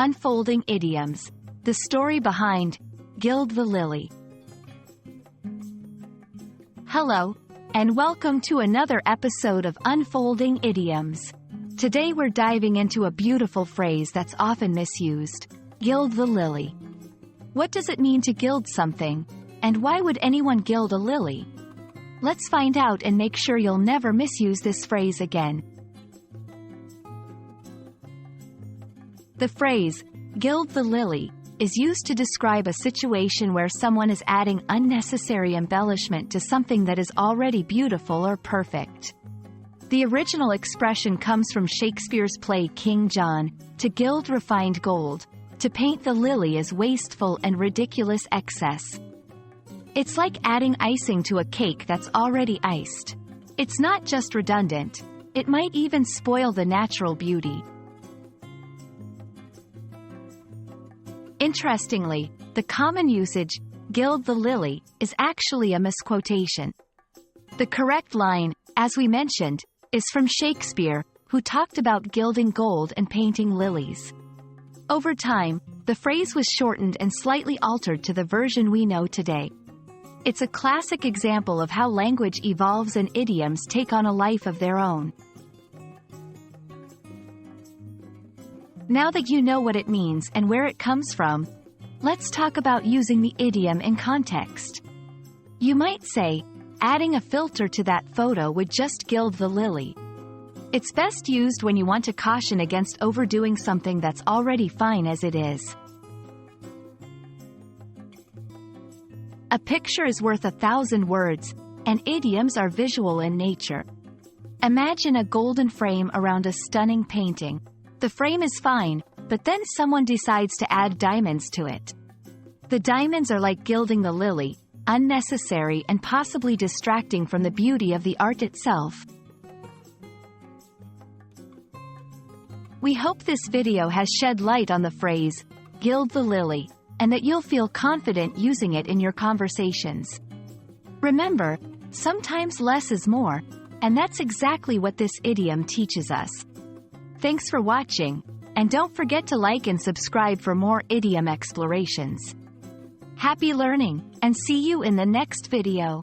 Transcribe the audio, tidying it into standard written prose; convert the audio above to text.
Unfolding Idioms, the story behind Gild the Lily. Hello, and welcome to another episode of Unfolding Idioms. Today we're diving into a beautiful phrase that's often misused, gild the lily. What does it mean to gild something? And why would anyone gild a lily? Let's find out and make sure you'll never misuse this phrase again. The phrase, gild the lily, is used to describe a situation where someone is adding unnecessary embellishment to something that is already beautiful or perfect. The original expression comes from Shakespeare's play King John, to gild refined gold, to paint the lily as wasteful and ridiculous excess. It's like adding icing to a cake that's already iced. It's not just redundant, it might even spoil the natural beauty. Interestingly, the common usage, gild the lily, is actually a misquotation. The correct line, as we mentioned, is from Shakespeare, who talked about gilding gold and painting lilies. Over time, the phrase was shortened and slightly altered to the version we know today. It's a classic example of how language evolves and idioms take on a life of their own. Now that you know what it means and where it comes from, let's talk about using the idiom in context. You might say, adding a filter to that photo would just gild the lily. It's best used when you want to caution against overdoing something that's already fine as it is. A picture is worth 1,000 words, and idioms are visual in nature. Imagine a golden frame around a stunning painting. The frame is fine, but then someone decides to add diamonds to it. The diamonds are like gilding the lily, unnecessary and possibly distracting from the beauty of the art itself. We hope this video has shed light on the phrase, gild the lily, and that you'll feel confident using it in your conversations. Remember, sometimes less is more, and that's exactly what this idiom teaches us. Thanks for watching, and don't forget to like and subscribe for more idiom explorations. Happy learning, and see you in the next video.